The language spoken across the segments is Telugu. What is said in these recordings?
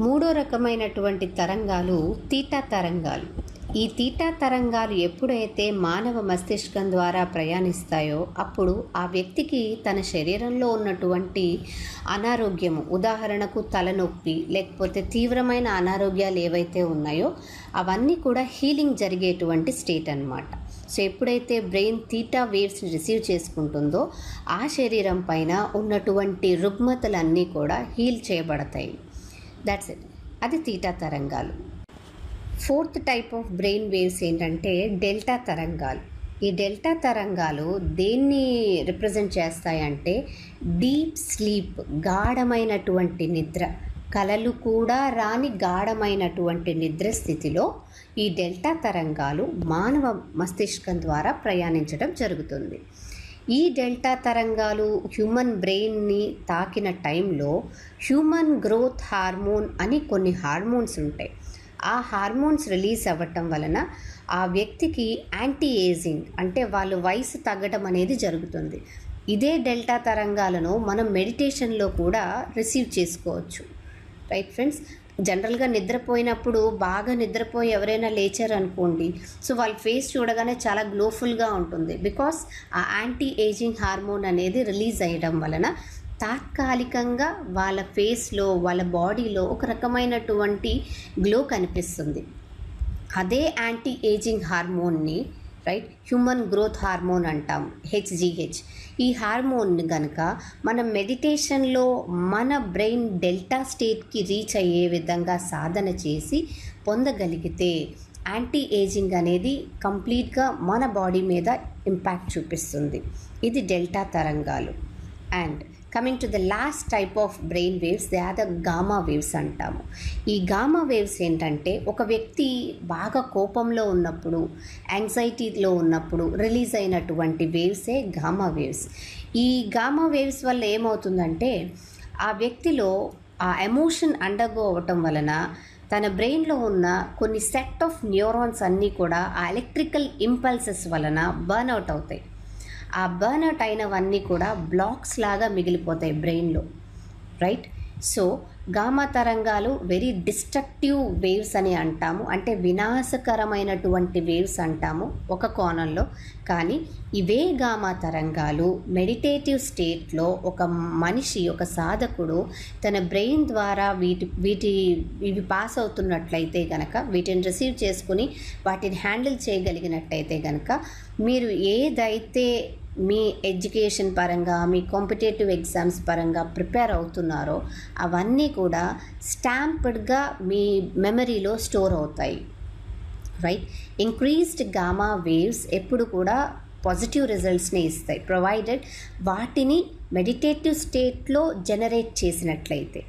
మూడో రకమైనటువంటి తరంగాలు తీటా తరంగాలు. ఈ తీటా తరంగాలు ఎప్పుడైతే మానవ మస్తిష్కం ద్వారా ప్రయాణిస్తాయో అప్పుడు ఆ వ్యక్తికి తన శరీరంలో ఉన్నటువంటి అనారోగ్యము, ఉదాహరణకు తలనొప్పి లేకపోతే తీవ్రమైన అనారోగ్యాలు ఏవైతే ఉన్నాయో అవన్నీ కూడా హీలింగ్ జరిగేటువంటి స్టేట్ అన్నమాట. సో ఎప్పుడైతే బ్రెయిన్ తీటా వేవ్స్ని రిసీవ్ చేసుకుంటుందో ఆ శరీరం పైన ఉన్నటువంటి రుగ్మతలన్నీ కూడా హీల్ చేయబడతాయి. దట్స్ ఇట్, అది తీటా తరంగాలు. Fourth type of brain waves ఏంటంటే డెల్టా తరంగాలు. ఈ డెల్టా తరంగాలు దేన్ని రిప్రజెంట్ చేస్తాయంటే డీప్ స్లీప్, గాఢమైనటువంటి నిద్ర, కలలు కూడా రాని గాఢమైనటువంటి నిద్ర స్థితిలో ఈ డెల్టా తరంగాలు మానవ మస్తిష్కం ద్వారా ప్రయాణించడం జరుగుతుంది. ఈ డెల్టా తరంగాలు హ్యూమన్ బ్రెయిన్ని తాకిన టైంలో హ్యూమన్ గ్రోత్ హార్మోన్ అని కొన్ని హార్మోన్స్ ఉంటాయి. ఆ హార్మోన్స్ రిలీజ్ అవ్వటం వలన ఆ వ్యక్తికి యాంటీ ఏజింగ్ అంటే వాళ్ళు వయసు తగ్గడం అనేది జరుగుతుంది. ఇదే డెల్టా తరంగాలను మనం మెడిటేషన్లో కూడా రిసీవ్ చేసుకోవచ్చు. రైట్ ఫ్రెండ్స్, జనరల్గా నిద్రపోయినప్పుడు బాగా నిద్రపోయి ఎవరైనా లేచారనుకోండి, సో వాళ్ళ ఫేస్ చూడగానే చాలా గ్లోఫుల్గా ఉంటుంది. బికాస్ ఆ యాంటీ ఏజింగ్ హార్మోన్ అనేది రిలీజ్ అయ్యడం వలన తాత్కాలికంగా వాళ్ళ ఫేస్లో, వాళ్ళ బాడీలో ఒక రకమైనటువంటి గ్లో కనిపిస్తుంది. అదే యాంటీ ఏజింగ్ హార్మోన్ని హ్యూమన్ గ్రోత్ హార్మోన్ అంటాం, హెచ్జిహెచ్. ఈ హార్మోన్ కనుక మనం మెడిటేషన్లో మన బ్రెయిన్ డెల్టా స్టేట్కి రీచ్ అయ్యే విధంగా సాధన చేసి పొందగలిగితే యాంటీ ఏజింగ్ అనేది కంప్లీట్గా మన బాడీ మీద ఇంపాక్ట్ చూపిస్తుంది. ఇది డెల్టా తరంగాలు. And coming to the last type of brain waves, they are the gamma waves అంటాము. ఈ గామా వేవ్స్ ఏంటంటే ఒక వ్యక్తి బాగా కోపంలో ఉన్నప్పుడు, యాంగ్జైటీలో ఉన్నప్పుడు రిలీజ్ అయినటువంటి వేవ్సే గామా వేవ్స్. ఈ గామా వేవ్స్ వల్ల ఏమవుతుందంటే ఆ వ్యక్తిలో ఆ ఎమోషన్ అండర్గో అవ్వటం వలన తన బ్రెయిన్లో ఉన్న కొన్ని సెట్ ఆఫ్ న్యూరాన్స్ అన్నీ కూడా ఆ ఎలక్ట్రికల్ ఇంపల్సెస్ వలన బర్న్అవుట్ అవుతాయి. ఆ బర్న్అవుట్ అయినవన్నీ కూడా బ్లాక్స్ లాగా మిగిలిపోతాయి బ్రెయిన్లో. రైట్, సో గామా తరంగాలు వెరీ డిస్ట్రక్టివ్ వేవ్స్ అని అంటాము, అంటే వినాశకరమైనటువంటి వేవ్స్ అంటాము ఒక కోణంలో. కానీ ఇవే గామా తరంగాలు మెడిటేటివ్ స్టేట్లో ఒక మనిషి, ఒక సాధకుడు తన బ్రెయిన్ ద్వారా ఇవి పాస్ అవుతున్నట్లయితే కనుక, వీటిని రిసీవ్ చేసుకుని వాటిని హ్యాండిల్ చేయగలిగినట్టయితే కనుక మీరు ఏదైతే మీ ఎడ్యుకేషన్ పరంగా, మీ కాంపిటేటివ్ ఎగ్జామ్స్ పరంగా ప్రిపేర్ అవుతున్నారో అవన్నీ కూడా స్టాంప్డ్గా మీ మెమరీలో స్టోర్ అవుతాయి. రైట్, ఇంక్రీజ్డ్ గామా వేవ్స్ ఎప్పుడు కూడా పాజిటివ్ రిజల్ట్స్ని ఇస్తాయి, ప్రొవైడెడ్ వాటిని మెడిటేటివ్ స్టేట్లో జనరేట్ చేసినట్లయితే.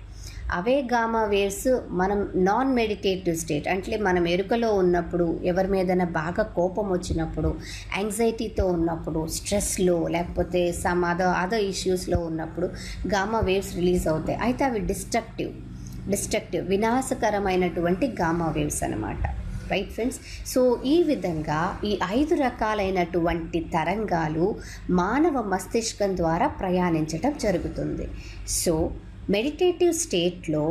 అవే గామా వేవ్స్ మనం నాన్ మెడిటేటివ్ స్టేట్, అంటే మనం ఎరుకలో ఉన్నప్పుడు, ఎవరి మీదైనా బాగా కోపం వచ్చినప్పుడు, యాంగ్జైటీతో ఉన్నప్పుడు, స్ట్రెస్లో లేకపోతే సమ్ అదర్ ఇష్యూస్లో ఉన్నప్పుడు గామా వేవ్స్ రిలీజ్ అవుతాయి. అయితే అవి డిస్ట్రక్టివ్ వినాశకరమైనటువంటి గామా వేవ్స్ అన్నమాట. రైట్ ఫ్రెండ్స్, సో ఈ విధంగా ఈ 5 రకాలైనటువంటి తరంగాలు మానవ మస్తిష్కం ద్వారా ప్రయాణించడం జరుగుతుంది. సో మెడిటేటివ్ స్టేట్లో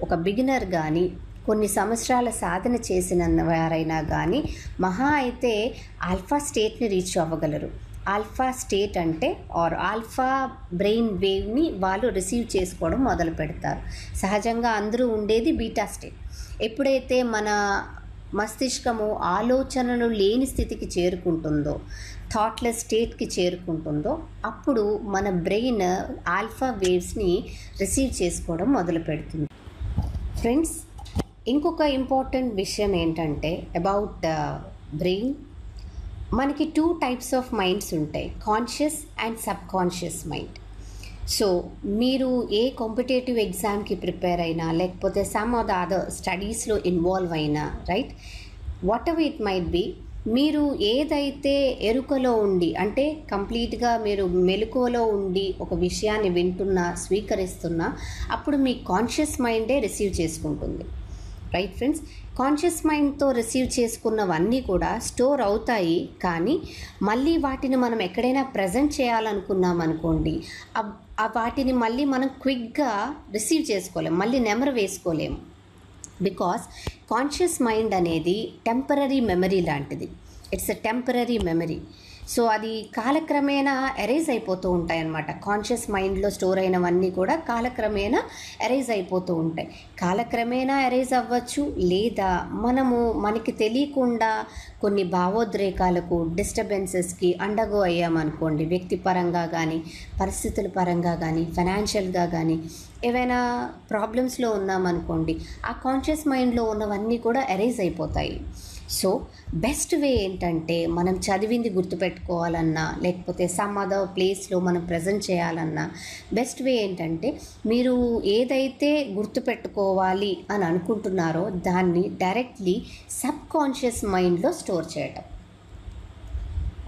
ఒక బిగినర్ కానీ, కొన్ని సంవత్సరాల సాధన చేసిన వారైనా కానీ మహా అయితే ఆల్ఫా స్టేట్ని రీచ్ అవ్వగలరు. ఆల్ఫా స్టేట్ అంటే ఆల్ఫా బ్రెయిన్ వేవ్ని వాళ్ళు రిసీవ్ చేసుకోవడం మొదలు పెడతారు. సహజంగా అందరూ ఉండేది బీటా స్టేట్. ఎప్పుడైతే మన మస్తిష్కము ఆలోచనలు లేని స్థితికి చేరుకుంటుందో, థాట్లెస్ స్టేట్కి చేరుకుంటుందో, అప్పుడు మన బ్రెయిన్ ఆల్ఫా వేవ్స్ని రిసీవ్ చేసుకోవడం మొదలు పెడుతుంది. ఫ్రెండ్స్, ఇంకొక ఇంపార్టెంట్ విషయం ఏంటంటే అబౌట్ బ్రెయిన్, మనకి 2 టైప్స్ ఆఫ్ మైండ్స్ ఉంటాయి, conscious and sub conscious mind. So మీరు ఏ కాంపిటేటివ్ ఎగ్జామ్కి ప్రిపేర్ అయినా, లేకపోతే సమ్ ఆఫ్ ద అదర్ స్టడీస్లో ఇన్వాల్వ్ అయినా, right, what ever it might be, మీరు ఏదైతే ఎరుకలో ఉండి, అంటే కంప్లీట్గా మీరు మెలకువలో ఉండి ఒక విషయాన్ని వింటున్నా, స్వీకరిస్తున్నా, అప్పుడు మీ కాన్షియస్ మైండే రిసీవ్ చేసుకుంటుంది. రైట్ ఫ్రెండ్స్, కాన్షియస్ మైండ్తో రిసీవ్ చేసుకున్నవన్నీ కూడా స్టోర్ అవుతాయి. కానీ మళ్ళీ వాటిని మనం ఎక్కడైనా ప్రజెంట్ చేయాలనుకున్నాం అనుకోండి, వాటిని మళ్ళీ మనం క్విక్గా రిసీవ్ చేసుకోలేము, మళ్ళీ నెమరు వేసుకోలేము. బికాస్ కాన్షియస్ మైండ్ అనేది టెంపరరీ మెమరీ లాంటిది. It's a temporary memory. So అది కాలక్రమేణా ఎరేజ్ అయిపోతూ ఉంటాయి అన్నమాట. కాన్షియస్ మైండ్లో స్టోర్ అయినవన్నీ కూడా కాలక్రమేణా ఎరేజ్ అయిపోతూ ఉంటాయి. కాలక్రమేణా ఎరేజ్ అవ్వచ్చు, లేదా మనకి తెలియకుండా కొన్ని భావోద్రేకాలకు, డిస్టర్బెన్సెస్కి అండగో అయ్యామనుకోండి, వ్యక్తిపరంగా కానీ, పరిస్థితుల పరంగా కానీ, ఫైనాన్షియల్గా కానీ ఏవైనా ప్రాబ్లమ్స్లో ఉన్నామనుకోండి, ఆ కాన్షియస్ మైండ్లో ఉన్నవన్నీ కూడా ఎరేజ్ అయిపోతాయి. సో బెస్ట్ వే ఏంటంటే, మనం చదివింది గుర్తుపెట్టుకోవాలన్నా, లేకపోతే సమ్ అదర్ ప్లేస్లో మనం ప్రజెంట్ చేయాలన్నా, బెస్ట్ వే ఏంటంటే మీరు ఏదైతే గుర్తుపెట్టుకోవాలి అని అనుకుంటున్నారో దాన్ని డైరెక్ట్లీ సబ్ కాన్షియస్ మైండ్లో స్టోర్ చేయడం.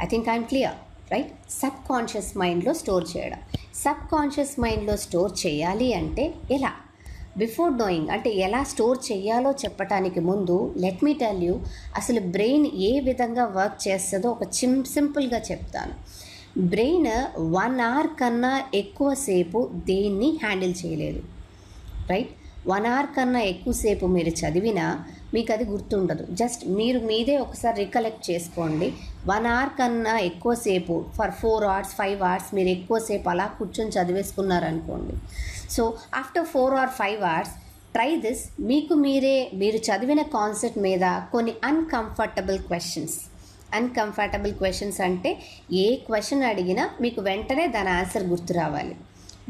I think I'm clear, right? Sub conscious మైండ్లో స్టోర్ చేయడం. సబ్ కాన్షియస్ మైండ్లో స్టోర్ చేయాలి అంటే ఎలా? బిఫోర్ డూయింగ్, అంటే ఎలా స్టోర్ చేయాలో చెప్పడానికి ముందు లెట్ మీ టెల్ యూ, అసలు బ్రెయిన్ ఏ విధంగా వర్క్ చేస్తుందో ఒక సింపుల్గా చెప్తాను. బ్రెయిన్ 1 hour కన్నా ఎక్కువసేపు దేన్ని హ్యాండిల్ చేయలేదు, రైట్? 1 hour కన్నా ఎక్కువసేపు మీరు చదివినా మీకు అది గుర్తుండదు. జస్ట్ మీరు మీదే ఒకసారి రికలెక్ట్ చేసుకోండి. 1 hour కన్నా ఎక్కువసేపు, ఫర్ 4 hours 5 hours మీరు ఎక్కువసేపు అలా కూర్చొని చదివేసుకున్నారనుకోండి. So after 4 or 5 hours try this. మీరు చదివిన కాన్సెప్ట్ మీద కొన్ని అన్కంఫర్టబుల్ క్వశ్చన్స్ అంటే ఏ క్వశ్చన్ అడిగినా మీకు వెంటనే దాని ఆన్సర్ గుర్తు రావాలి.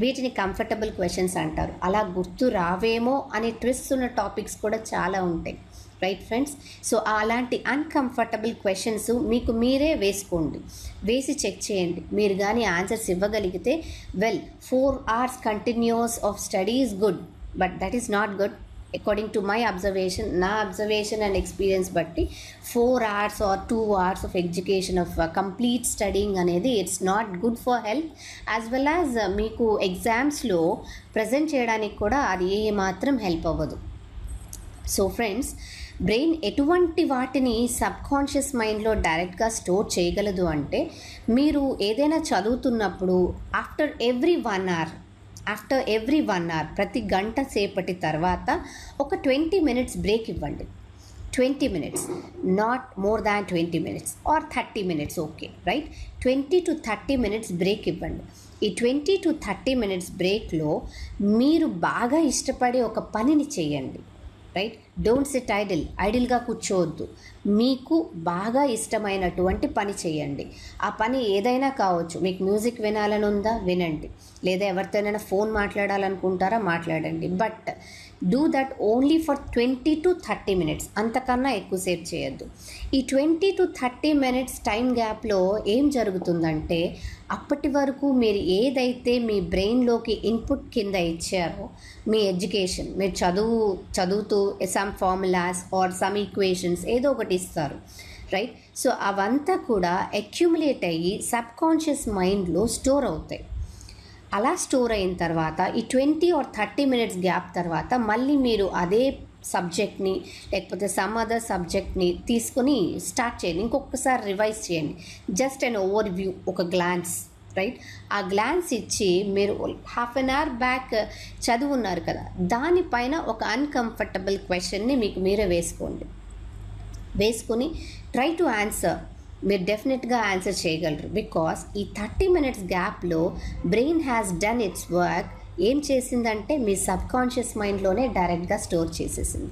వీటిని కంఫర్టబుల్ క్వశ్చన్స్ అంటారు. అలా గుర్తు రావేమో అనే ట్విస్ట్ ఉన్న టాపిక్స్ కూడా చాలా ఉంటాయి, రైట్ ఫ్రెండ్స్? సో అలాంటి అన్కంఫర్టబుల్ క్వశ్చన్స్ మీకు మీరే వేసి చెక్ చేయండి. మీరు కానీ ఆన్సర్స్ ఇవ్వగలిగితే well, 4 hours continuous of study is good, but that is not good according to my నా అబ్జర్వేషన్ అండ్ ఎక్స్పీరియన్స్ బట్టి. 4 hours or 2 hours of education, of complete studying అనేది it's not good for health, as well as మీకు ఎగ్జామ్స్లో ప్రజెంట్ చేయడానికి కూడా అది ఏమాత్రం హెల్ప్ అవ్వదు. సో ఫ్రెండ్స్, బ్రెయిన్ ఎటువంటి వాటిని సబ్ కాన్షియస్ మైండ్లో డైరెక్ట్గా స్టోర్ చేయగలదు అంటే, మీరు ఏదైనా చదువుతున్నప్పుడు ఆఫ్టర్ ఎవ్రీ 1 hour ప్రతి గంట సేపటి తర్వాత ఒక 20 minutes బ్రేక్ ఇవ్వండి. 20 minutes, not more than 20 minutes or 30 minutes, okay, right? 20 to 30 minutes break ఇవ్వండి. ఈ 20 to 30 minutes బ్రేక్లో మీరు బాగా ఇష్టపడే ఒక పనిని చేయండి, రైట్? డోంట్ సిట్ ఐడిల్గా కూర్చోవద్దు. మీకు బాగా ఇష్టమైనటువంటి పని చేయండి. ఆ పని ఏదైనా కావచ్చు. మీకు మ్యూజిక్ వినాలని ఉందా, వినండి. లేదా ఎవరితోనైనా ఫోన్ మాట్లాడాలనుకుంటారా, మాట్లాడండి. But do that only for 20 to 30 minutes, అంతకన్నా ఎక్కువసేపు చేయొద్దు. ఈ 20 to 30 minutes టైం గ్యాప్లో ఏం జరుగుతుందంటే, అప్పటి వరకు మీరు ఏదైతే మీ బ్రెయిన్లోకి ఇన్పుట్ కింద ఇచ్చారో, మీ ఎడ్యుకేషన్, మీరు చదువుతూ some formulas or some equations ఏదో ఒకటి ఇస్తారు, రైట్? సో అవంతా కూడా అక్యుములేట్ అయ్యి సబ్ కాన్షియస్ మైండ్లో స్టోర్ అవుతాయి. అలా స్టోర్ అయిన తర్వాత ఈ 20 or 30 minutes గ్యాప్ తర్వాత మళ్ళీ మీరు అదే సబ్జెక్ట్ని లేకపోతే సమ్ అదర్ సబ్జెక్ట్ని తీసుకొని స్టార్ట్ చేయండి. ఇంకొకసారి రివైజ్ చేయండి. జస్ట్ అన్ ఓవర్ వ్యూ, ఒక గ్లాన్స్, రైట్? ఆ గ్లాన్స్ ఇచ్చి మీరు హాఫ్ అన్ అవర్ బ్యాక్ చదువున్నారు కదా, దానిపైన ఒక అన్కంఫర్టబుల్ క్వశ్చన్ని మీకు మీరే వేసుకొని ట్రై టు ఆన్సర్. మీరు డెఫినెట్గా ఆన్సర్ చేయగలరు. బికాస్ ఈ 30 minutes గ్యాప్లో brain has done it's work. ఏం చేసిందంటే మీ సబ్ కాన్షియస్ మైండ్లోనే డైరెక్ట్గా స్టోర్ చేసేసింది,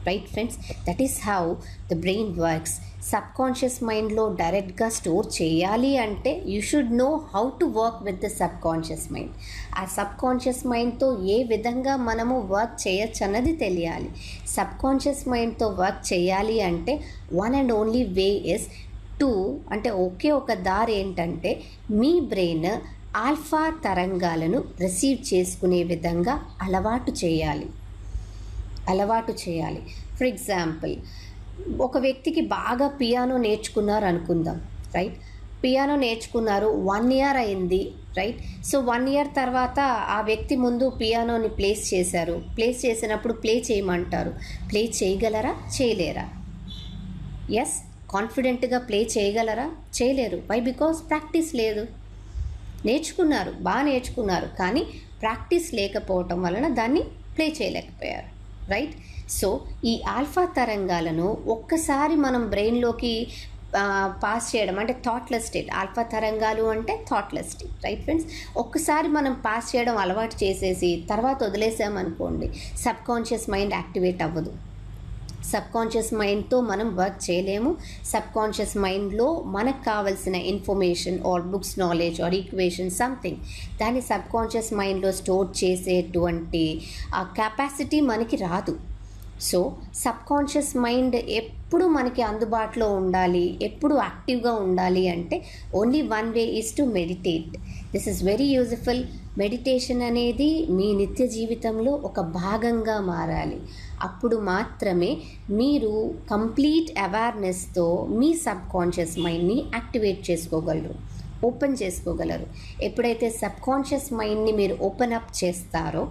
right friends? That is how the brain works. Sub conscious మైండ్లో డైరెక్ట్గా స్టోర్ చేయాలి అంటే you should know how to work with the sub conscious mind. ఆ సబ్ కాన్షియస్ మైండ్తో ఏ విధంగా మనము వర్క్ చేయొచ్చు అన్నది తెలియాలి. సబ్ కాన్షియస్ మైండ్తో వర్క్ చేయాలి అంటే one and only way is to, అంటే ఒకే ఒక దారి ఏంటంటే, మీ బ్రెయిన్ ఆల్ఫా తరంగాలను రిసీవ్ చేసుకునే విధంగా అలవాటు చేయాలి. ఫర్ ఎగ్జాంపుల్, ఒక వ్యక్తికి బాగా పియానో నేర్చుకున్నారు అనుకుందాం, రైట్? పియానో నేర్చుకున్నారు, 1 year అయింది, రైట్? సో 1 year తర్వాత ఆ వ్యక్తి ముందు పియానోని ప్లేస్ చేసినప్పుడు ప్లే చేయమంటారు. ప్లే చేయగలరా, చేయలేరా? ఎస్, కాన్ఫిడెంట్గా ప్లే చేయగలరా? చేయలేరు. వై? బికాస్ ప్రాక్టీస్ లేదు. బాగా నేర్చుకున్నారు, కానీ ప్రాక్టీస్ లేకపోవటం వలన దాన్ని ప్లే చేయలేకపోయారు, రైట్. సో ఈ ఆల్ఫా తరంగాలను ఒక్కసారి మనం బ్రెయిన్లోకి పాస్ చేయడం అంటే థాట్లెస్ స్టేట్. ఆల్ఫా తరంగాలు అంటే థాట్లెస్ స్టేట్, రైట్ ఫ్రెండ్స్. ఒక్కసారి మనం పాస్ చేయడం అలవాటు చేసేసి తర్వాత వదిలేసామనుకోండి, సబ్ కాన్షియస్ మైండ్ యాక్టివేట్ అవ్వదు. సబ్ కాన్షియస్ మైండ్తో మనం వర్క్ చేయలేము. సబ్ కాన్షియస్ మైండ్లో మనకు కావాల్సిన information or books knowledge or equation something, దాన్ని సబ్ కాన్షియస్ మైండ్లో స్టోర్ చేసేటువంటి ఆ కెపాసిటీ మనకి రాదు. సో సబ్ కాన్షియస్ మైండ్ ఎప్పుడు మనకి అందుబాటులో ఉండాలి, ఎప్పుడు యాక్టివ్గా ఉండాలి అంటే only one way is to meditate. This is very useful. Meditation అనేది మీ నిత్య జీవితంలో ఒక భాగంగా మారాలి. అప్పుడు మాత్రమే మీరు కంప్లీట్ అవేర్నెస్తో మీ సబ్ కాన్షియస్ మైండ్ని యాక్టివేట్ చేసుకోగలరు, ఓపెన్ చేసుకోగలరు. ఎప్పుడైతే సబ్ కాన్షియస్ మైండ్ని మీరు ఓపెన్ అప్ చేస్తారో,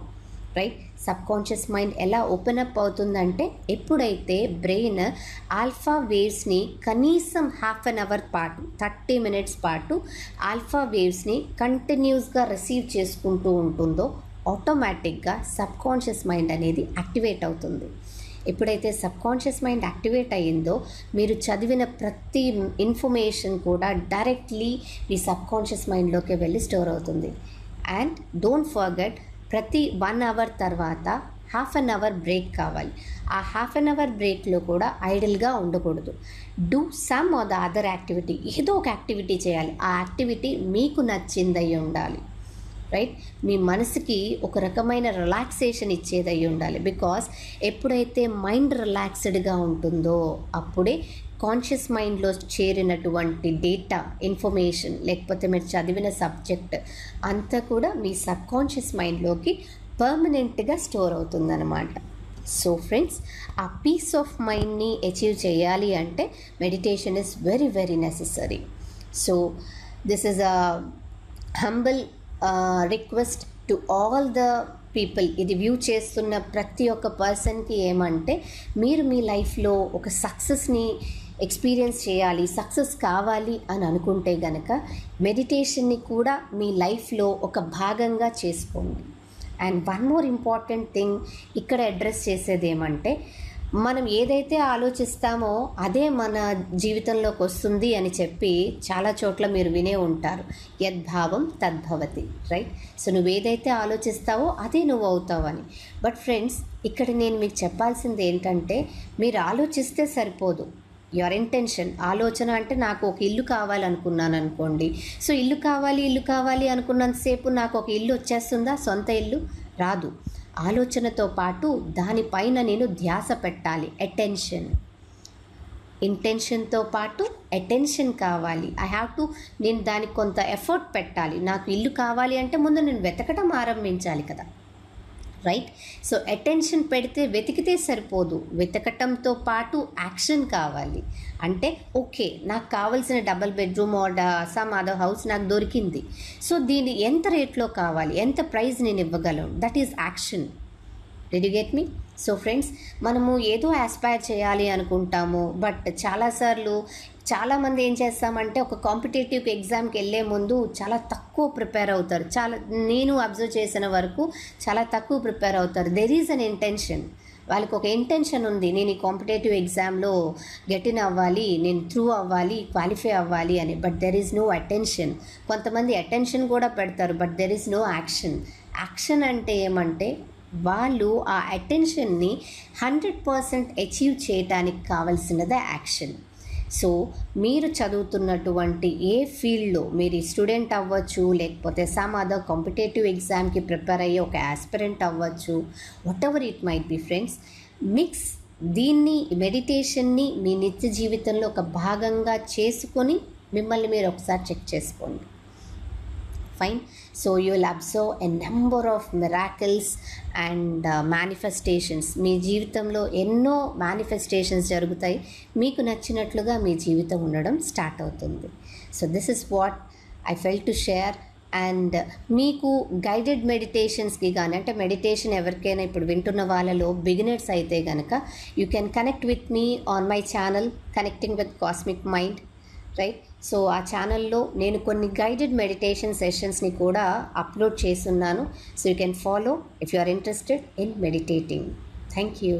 రైట్, సబ్ కాన్షియస్ మైండ్ ఎలా ఓపెన్ అప్ అవుతుందంటే ఎప్పుడైతే బ్రెయిన్ ఆల్ఫా వేవ్స్ని కనీసం హాఫ్ అన్ అవర్ పాటు 30 minutes పాటు ఆల్ఫా వేవ్స్ని కంటిన్యూస్గా రిసీవ్ చేసుకుంటూ ఉంటుందో ఆటోమేటిక్గా సబ్ కాన్షియస్ మైండ్ అనేది యాక్టివేట్ అవుతుంది. ఎప్పుడైతే సబ్ కాన్షియస్ మైండ్ యాక్టివేట్ అయ్యిందో మీరు చదివిన ప్రతి ఇన్ఫర్మేషన్ కూడా డైరెక్ట్లీ మీ సబ్ కాన్షియస్ మైండ్లోకి వెళ్ళి స్టోర్ అవుతుంది. అండ్ డోంట్ ఫర్గెట్, ప్రతి 1 hour తర్వాత హాఫ్ అన్ అవర్ బ్రేక్ కావాలి. ఆ హాఫ్ అన్ అవర్ బ్రేక్లో కూడా ఐడిల్గా ఉండకూడదు. Do some or the other activity. ఏదో ఒక యాక్టివిటీ చేయాలి. ఆ యాక్టివిటీ మీకు నచ్చిందై ఉండాలి, రైట్. మీ మనసుకి ఒక రకమైన రిలాక్సేషన్ ఇచ్చేదై ఉండాలి. బికాస్ ఎప్పుడైతే మైండ్ రిలాక్స్డ్గా ఉంటుందో అప్పుడే కాన్షియస్ మైండ్లో చేరినటువంటి డేటా, ఇన్ఫర్మేషన్, లేకపోతే మీరు చదివిన సబ్జెక్ట్ అంతా కూడా మీ సబ్ కాన్షియస్ మైండ్లోకి పర్మనెంట్గా స్టోర్ అవుతుందన్నమాట. సో ఫ్రెండ్స్, ఆ పీస్ ఆఫ్ మైండ్ని అచీవ్ చేయాలి అంటే meditation is very very necessary. So this is a humble request to all the people. ఇది వ్యూ చేస్తున్న ప్రతి ఒక్క పర్సన్కి ఏమంటే, మీరు మీ లైఫ్లో ఒక సక్సెస్ని ఎక్స్పీరియన్స్ చేయాలి, సక్సెస్ కావాలి అని అనుకుంటే గనక మెడిటేషన్ని కూడా మీ లైఫ్లో ఒక భాగంగా చేసుకోండి. And one more important thing ఇక్కడ అడ్రస్ చేసేది ఏమంటే, మనం ఏదైతే ఆలోచిస్తామో అదే మన జీవితంలోకి వస్తుంది అని చెప్పి చాలా చోట్ల మీరు వినే ఉంటారు. యద్భావం తద్భవతి, రైట్. సో నువ్వేదైతే ఆలోచిస్తావో అదే నువ్వు అవుతావు అని. బట్ ఫ్రెండ్స్, ఇక్కడ నేను మీకు చెప్పాల్సింది ఏంటంటే, మీరు ఆలోచిస్తే సరిపోదు. యువర్ ఇంటెన్షన్, ఆలోచన అంటే నాకు ఒక ఇల్లు కావాలనుకున్నాను అనుకోండి. సో ఇల్లు కావాలి అనుకున్నంతసేపు నాకు ఒక ఇల్లు వచ్చేస్తుందా? సొంత ఇల్లు రాదు. ఆలోచనతో పాటు దానిపైన నేను ధ్యాస పెట్టాలి, అటెన్షన్. ఇంటెన్షన్తో పాటు అటెన్షన్ కావాలి. ఐ హ్యావ్ టు, నేను దానికి కొంత ఎఫర్ట్ పెట్టాలి. నాకు ఇల్లు కావాలి అంటే ముందు నేను వెతకడం ఆరంభించాలి కదా, రైట్. సో అటెన్షన్ పెడితే వెతికితే సరిపోదు, వెతకటంతో పాటు యాక్షన్ కావాలి. అంటే ఓకే, నాకు కావాల్సిన double bedroom are some other house నాకు దొరికింది. సో దీన్ని ఎంత రేట్లో కావాలి, ఎంత ప్రైస్ నేను ఇవ్వగలను, that is action. Did you get me? So friends, మనము ఏదో ఆస్పైర్ చేయాలి అనుకుంటాము. బట్ చాలామంది ఏం చేస్తామంటే, ఒక కాంపిటేటివ్ ఎగ్జామ్కి వెళ్ళే ముందు చాలా తక్కువ ప్రిపేర్ అవుతారు. నేను అబ్జర్వ్ చేసిన వరకు చాలా తక్కువ ప్రిపేర్ అవుతారు. There is an intention. వాళ్ళకి ఒక ఇంటెన్షన్ ఉంది, నేను ఈ కాంపిటేటివ్ ఎగ్జామ్లో గెట్ ఇన్ అవ్వాలి, నేను త్రూ అవ్వాలి, క్వాలిఫై అవ్వాలి అని. But there is no attention. కొంతమంది అటెన్షన్ కూడా పెడతారు, but there is no action. Action అంటే ఏమంటే, వాళ్ళు ఆ అటెన్షన్ని 100% అచీవ్ చేయడానికి కావాల్సినదే యాక్షన్. సో మీరు చదువుతున్నటువంటి ఏ ఫీల్డ్లో, మీరు స్టూడెంట్ అవ్వచ్చు, లేకపోతే సమ్ అదర్ కాంపిటేటివ్ ఎగ్జామ్కి ప్రిపేర్ అయ్యే ఒక ఆస్పిరెంట్ అవ్వచ్చు, what ever it might be friends, mix దీన్ని, మెడిటేషన్ని మీ నిత్య జీవితంలో ఒక భాగంగా చేసుకొని మిమ్మల్ని మీరు ఒకసారి చెక్ చేసుకోండి. Fine. So you will observe a number of miracles and manifestations. మీ జీవితంలో ఎన్నో మేనిఫెస్టేషన్స్ జరుగుతాయి. మీకు నచ్చినట్లుగా మీ జీవితం ఉండడం స్టార్ట్ అవుతుంది. So this is what I felt to share. And మీకు గైడెడ్ మెడిటేషన్స్కి కానీ, అంటే మెడిటేషన్ ఎవరికైనా ఇప్పుడు వింటున్న వాళ్ళలో బిగినర్స్ అయితే కనుక, you can connect with me on my channel connecting with cosmic mind, right. So ఆ ఛానల్లో నేను కొన్ని గైడెడ్ మెడిటేషన్ సెషన్స్ని కూడా అప్లోడ్ చేస్తున్నాను. So you can follow if you are interested in meditating. Thank you.